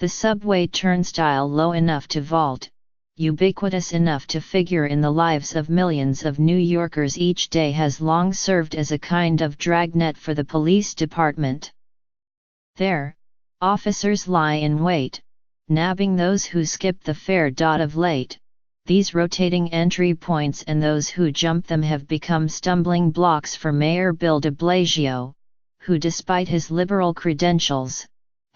The subway turnstile low enough to vault, ubiquitous enough to figure in the lives of millions of New Yorkers each day has long served as a kind of dragnet for the police department. There, officers lie in wait, nabbing those who skip the fare. Of late, these rotating entry points and those who jump them have become stumbling blocks for Mayor Bill de Blasio, who despite his liberal credentials,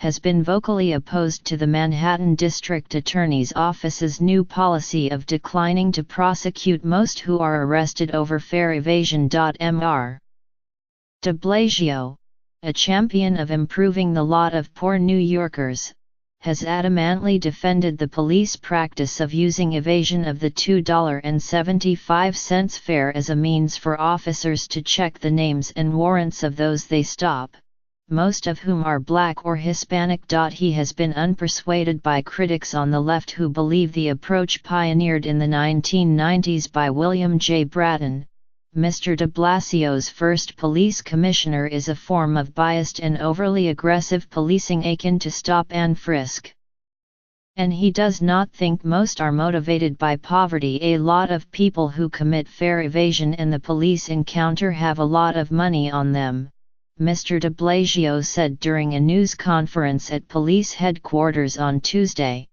has been vocally opposed to the Manhattan District Attorney's Office's new policy of declining to prosecute most who are arrested over fare evasion. Mr. De Blasio, a champion of improving the lot of poor New Yorkers, has adamantly defended the police practice of using evasion of the $2.75 fare as a means for officers to check the names and warrants of those they stop, most of whom are black or Hispanic. He has been unpersuaded by critics on the left who believe the approach pioneered in the 1990s by William J. Bratton, Mr. de Blasio's first police commissioner, is a form of biased and overly aggressive policing akin to stop and frisk. And he does not think most are motivated by poverty. A lot of people who commit fare evasion and the police encounter have a lot of money on them, Mr. de Blasio said during a news conference at police headquarters on Tuesday.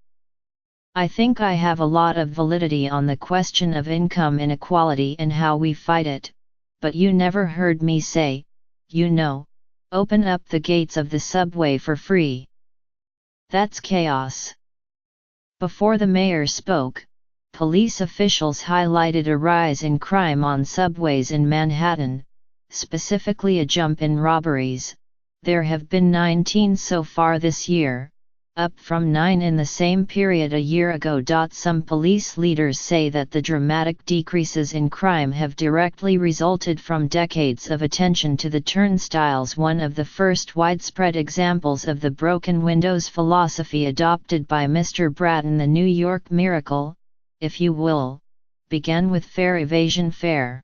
I think I have a lot of validity on the question of income inequality and how we fight it, but you never heard me say, open up the gates of the subway for free. That's chaos. Before the mayor spoke, police officials highlighted a rise in crime on subways in Manhattan, specifically a jump in robberies. There have been 19 so far this year, up from 9 in the same period a year ago. Some police leaders say that the dramatic decreases in crime have directly resulted from decades of attention to the turnstiles, one of the first widespread examples of the broken windows philosophy adopted by Mr. Bratton. The New York miracle, if you will, began with fare evasion. Fare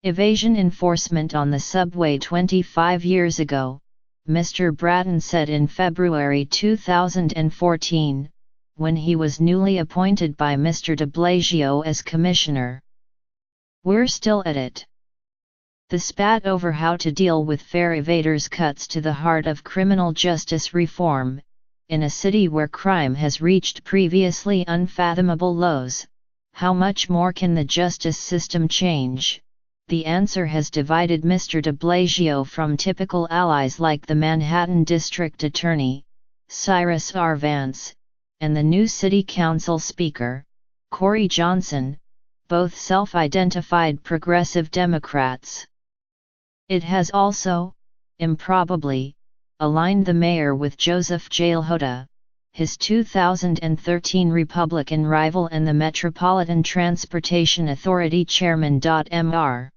evasion enforcement on the subway 25 years ago, Mr. Bratton said in February 2014, when he was newly appointed by Mr. de Blasio as commissioner. We're still at it. The spat over how to deal with fare evaders cuts to the heart of criminal justice reform. In a city where crime has reached previously unfathomable lows, how much more can the justice system change? The answer has divided Mr. de Blasio from typical allies like the Manhattan District Attorney, Cyrus R. Vance, and the new City Council Speaker, Corey Johnson, both self-identified progressive Democrats. It has also, improbably, aligned the mayor with Joseph J. LOLA, his 2013 Republican rival and the Metropolitan Transportation Authority chairman. Mr.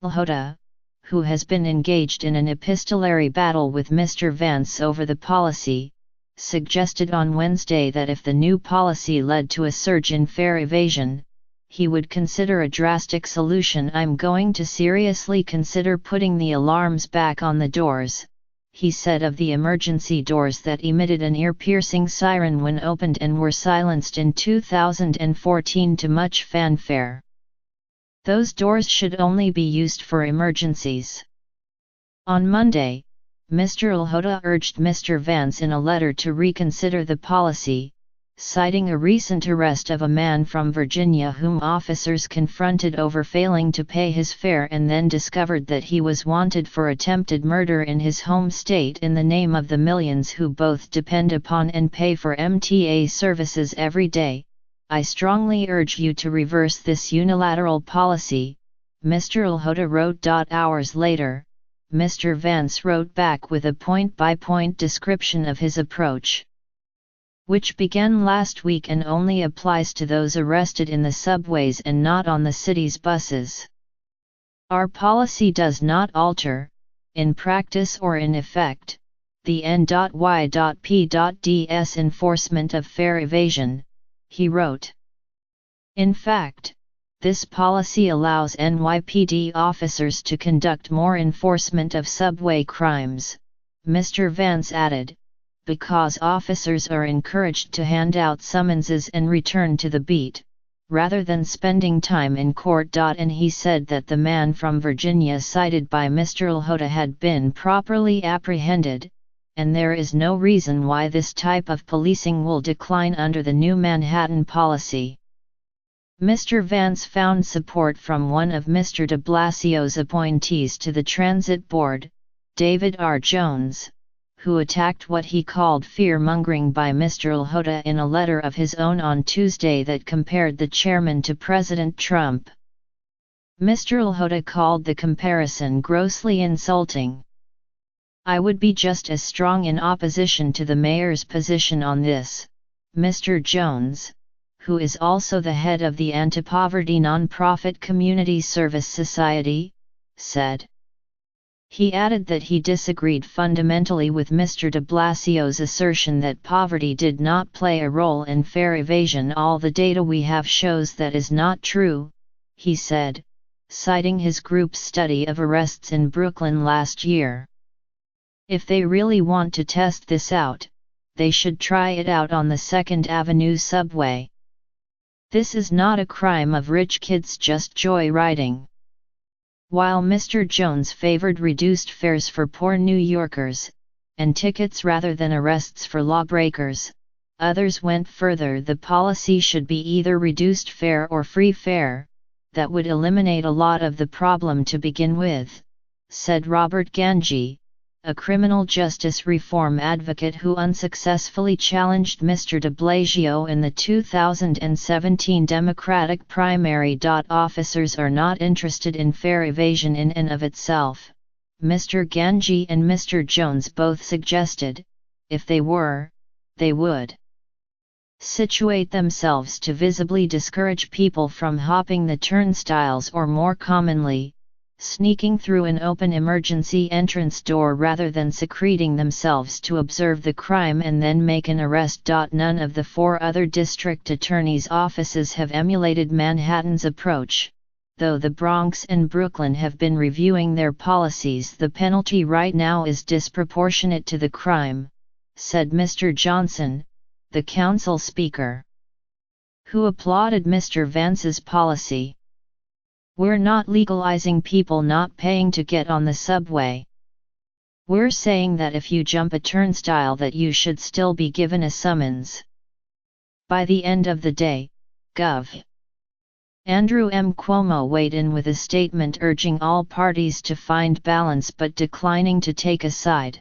LOLA, who has been engaged in an epistolary battle with Mr. Vance over the policy, suggested on Wednesday that if the new policy led to a surge in fare evasion, he would consider a drastic solution. I'm going to seriously consider putting the alarms back on the doors, he said of the emergency doors that emitted an ear-piercing siren when opened and were silenced in 2014 to much fanfare. Those doors should only be used for emergencies. On Monday, Mr. LOLA urged Mr. Vance in a letter to reconsider the policy, citing a recent arrest of a man from Virginia whom officers confronted over failing to pay his fare and then discovered that he was wanted for attempted murder in his home state. In the name of the millions who both depend upon and pay for MTA services every day, I strongly urge you to reverse this unilateral policy, Mr. LOLA wrote. Hours later, Mr. Vance wrote back with a point-by-point description of his approach, which began last week and only applies to those arrested in the subways and not on the city's buses. Our policy does not alter, in practice or in effect, the N.Y.P.D's enforcement of fare evasion, he wrote. In fact, this policy allows NYPD officers to conduct more enforcement of subway crimes, Mr. Vance added, because officers are encouraged to hand out summonses and return to the beat, rather than spending time in court. And he said that the man from Virginia cited by Mr. LOLA had been properly apprehended, and there is no reason why this type of policing will decline under the new Manhattan policy. Mr. Vance found support from one of Mr. de Blasio's appointees to the Transit Board, David R. Jones, who attacked what he called fear-mongering by Mr. LOLA in a letter of his own on Tuesday that compared the chairman to President Trump. Mr. LOLA called the comparison grossly insulting. "I would be just as strong in opposition to the mayor's position on this," Mr. Jones, who is also the head of the anti-poverty nonprofit Community Service Society, said. He added that he disagreed fundamentally with Mr. de Blasio's assertion that poverty did not play a role in fare evasion. "All the data we have shows that is not true," he said, citing his group's study of arrests in Brooklyn last year. "If they really want to test this out, they should try it out on the 2nd Avenue subway. This is not a crime of rich kids just joyriding." While Mr. Jones favored reduced fares for poor New Yorkers, and tickets rather than arrests for lawbreakers, others went further. The policy should be either reduced fare or free fare. That would eliminate a lot of the problem to begin with, said Robert Ganji, a criminal justice reform advocate who unsuccessfully challenged Mr. de Blasio in the 2017 Democratic primary. "Officers are not interested in fare evasion in and of itself," Mr. Ganji and Mr. Jones both suggested. "If they were, they would situate themselves to visibly discourage people from hopping the turnstiles or, more commonly, sneaking through an open emergency entrance door rather than secreting themselves to observe the crime and then make an arrest." None of the 4 other district attorneys' offices have emulated Manhattan's approach, though the Bronx and Brooklyn have been reviewing their policies. "The penalty right now is disproportionate to the crime," said Mr. Johnson, the council speaker, who applauded Mr. Vance's policy. "We're not legalizing people not paying to get on the subway. We're saying that if you jump a turnstile that you should still be given a summons. By the end of the day, Gov. Andrew M. Cuomo weighed in with a statement urging all parties to find balance but declining to take a side.